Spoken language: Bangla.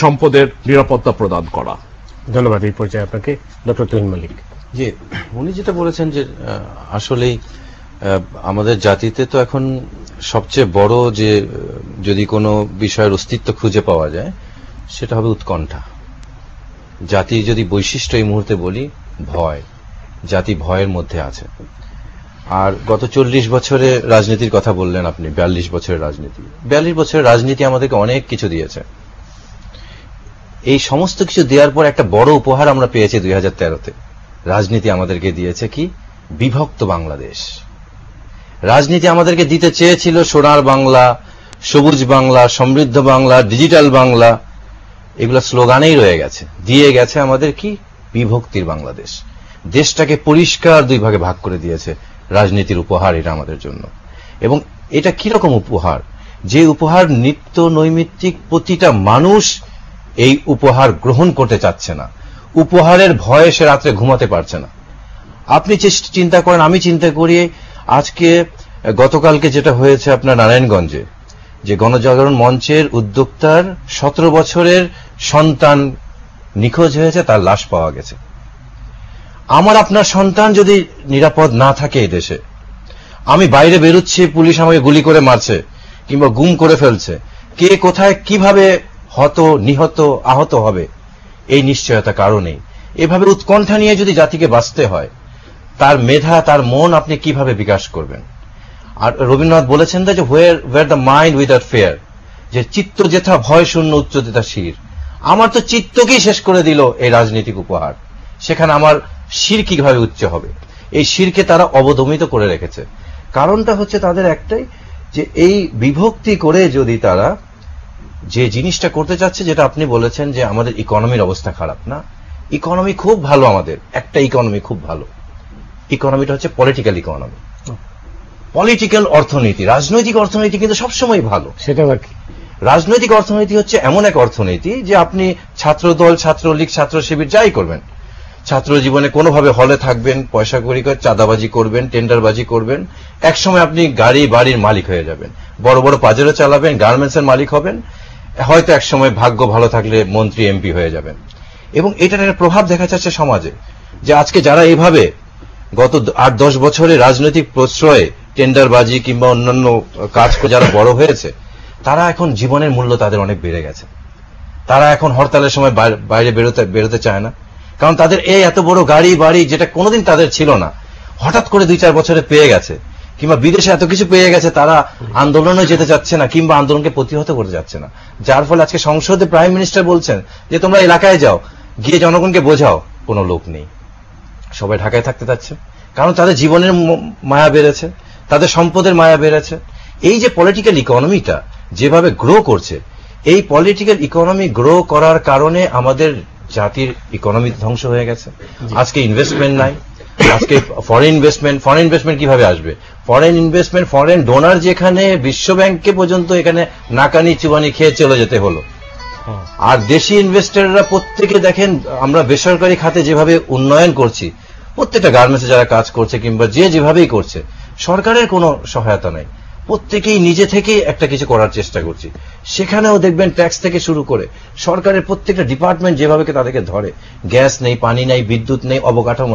সম্পদের নিরাপত্তা প্রদান করা। ধন্যবাদ এই পর্যায়ে আপনাকে। ডক্টর তুহিন মল্লিক। জি, উনি যেটা বলেছেন যে আসলেই আমাদের জাতিতে তো এখন সবচেয়ে বড় যে যদি কোনো বিষয়ের অস্তিত্ব খুঁজে পাওয়া যায় সেটা হবে উৎকণ্ঠা। জাতির যদি বৈশিষ্ট্য এই মুহূর্তে বলি, ভয়। জাতি ভয়ের মধ্যে আছে। আর গত 40 বছরে রাজনীতির কথা বললেন আপনি, 42 বছরের রাজনীতি। 42 বছরের রাজনীতি আমাদেরকে অনেক কিছু দিয়েছে। এই সমস্ত কিছু দেওয়ার পর একটা বড় উপহার আমরা পেয়েছি 2013-তে। রাজনীতি আমাদেরকে দিয়েছে কি? বিভক্ত বাংলাদেশ। রাজনীতি আমাদেরকে দিতে চেয়েছিল সোনার বাংলা, সবুজ বাংলা, সমৃদ্ধ বাংলা, ডিজিটাল বাংলা। এগুলো স্লোগানেই রয়ে গেছে। দিয়ে গেছে আমাদের কি? বিভক্তির বাংলাদেশ। দেশটাকে পরিষ্কার দুই ভাগে ভাগ করে দিয়েছে রাজনীতির উপহার এটা আমাদের জন্য। এবং এটা কিরকম উপহার? যে উপহার নিত্য নৈমিত্তিক প্রতিটা মানুষ এই উপহার গ্রহণ করতে চাচ্ছে না। উপহারের ভয়ে সে রাত্রে ঘুমাতে পারছে না। আপনি চিন্তা করেন, আমি চিন্তা করি, আজকে গতকালকে যেটা হয়েছে আপনার নারায়ণগঞ্জে, যে গণজাগরণ মঞ্চের উদ্যোক্তার 17 বছরের সন্তান নিখোঁজ হয়েছে, তার লাশ পাওয়া গেছে। আমার আপনার সন্তান যদি নিরাপদ না থাকে এই দেশে, আমি বাইরে বেরোচ্ছি, পুলিশ আমাকে গুলি করে মারছে কিংবা গুম করে ফেলছে, কে কোথায় কিভাবে নিহত আহত হবে এই নিশ্চয়তা কারণেই। এভাবে উৎকণ্ঠা নিয়ে যদি জাতিকে বাঁচতে হয়, তার মেধা, তার মন আপনি কিভাবে বিকাশ করবেন? আর রবীন্দ্রনাথ বলেছেন যে where the mind without fear, যে চিত্ত যেথা ভয় শূন্য উচ্চতিতা শির। আমার তো চিত্তকেই শেষ করে দিল এই রাজনৈতিক উপহার। সেখানে আমার শির কিভাবে উচ্চ হবে? এই শিরকে তারা অবদমিত করে রেখেছে। কারণটা হচ্ছে তাদের একটাই, যে এই বিভক্তি করে যদি তারা যে জিনিসটা করতে চাচ্ছে, যেটা আপনি বলেছেন যে আমাদের ইকোনমির অবস্থা খারাপ না, ইকোনমি খুব ভালো। আমাদের একটা ইকোনমি খুব ভালো। ইকোনমিটা হচ্ছে পলিটিক্যাল ইকোনমি, পলিটিক্যাল অর্থনীতি। রাজনৈতিক অর্থনীতি কিন্তু সবসময় ভালো। সেটা কি? রাজনৈতিক অর্থনীতি হচ্ছে এমন এক অর্থনীতি যে আপনি ছাত্রদল, ছাত্রলীগ, ছাত্র শিবির যাই করবেন, ছাত্র জীবনে কোনোভাবে হলে থাকবেন, পয়সা কড়ি করে চাঁদাবাজি করবেন, টেন্ডারবাজি করবেন, একসময় আপনি গাড়ি বাড়ির মালিক হয়ে যাবেন, বড় বড় পাজেরও চালাবেন, গার্মেন্টসের মালিক হবেন, হয়তো একসময় ভাগ্য ভালো থাকলে মন্ত্রী এমপি হয়ে যাবেন। এবং এটার একটা প্রভাব দেখা যাচ্ছে সমাজে, যে আজকে যারা এইভাবে গত 8-10 বছরে রাজনৈতিক প্রশ্রয়ে টেন্ডারবাজি কিংবা অন্যান্য কাজ করে যারা বড় হয়েছে, তারা এখন জীবনের মূল্য তাদের অনেক বেড়ে গেছে। তারা এখন হরতালের সময় বাইরে বেরোতে চায় না, কারণ তাদের এই এত বড় গাড়ি বাড়ি, যেটা কোনোদিন তাদের ছিল না, হঠাৎ করে 2-4 বছরে পেয়ে গেছে, কিংবা বিদেশে এত কিছু পেয়ে গেছে, তারা আন্দোলনে যেতে চাচ্ছে না কিংবা আন্দোলনকে প্রতিহত করতে যাচ্ছে না। যার ফলে আজকে সংসদে প্রাইম মিনিস্টার বলছেন যে তোমরা এলাকায় যাও, গিয়ে জনগণকে বোঝাও। কোনো লোক নেই, সবাই ঢাকায় থাকতে চাচ্ছে, কারণ তাদের জীবনের মায়া বেড়েছে, তাদের সম্পদের মায়া বেড়েছে। এই যে পলিটিক্যাল ইকোনমিটা যেভাবে গ্রো করছে, এই পলিটিক্যাল ইকোনমি গ্রো করার কারণে আমাদের জাতির ইকোনমি ধ্বংস হয়ে গেছে। আজকে ইনভেস্টমেন্ট নাই, আজকে ফরেন ইনভেস্টমেন্ট কিভাবে আসবে? ফরেন ইনভেস্টমেন্ট, ফরেন ডোনার যেখানে বিশ্ব ব্যাংককে পর্যন্ত এখানে নাকানি চুবানি খেয়ে চলে যেতে হলো। আর দেশি ইনভেস্টররা প্রত্যেকে দেখেন, আমরা বেসরকারি খাতে যেভাবে উন্নয়ন করছি, প্রত্যেকটা গার্মেন্টসে যারা কাজ করছে কিংবা যেভাবেই করছে, সরকারের কোনো সহায়তা নাই, প্রত্যেকেই নিজে থেকেই একটা কিছু করার চেষ্টা করছি। সেখানেও দেখবেন ট্যাক্স থেকে শুরু করে সরকারের প্রত্যেকটা ডিপার্টমেন্ট যেভাবে তাদেরকে ধরে, গ্যাস নেই, পানি নেই, বিদ্যুৎ নেই, অবকাঠামো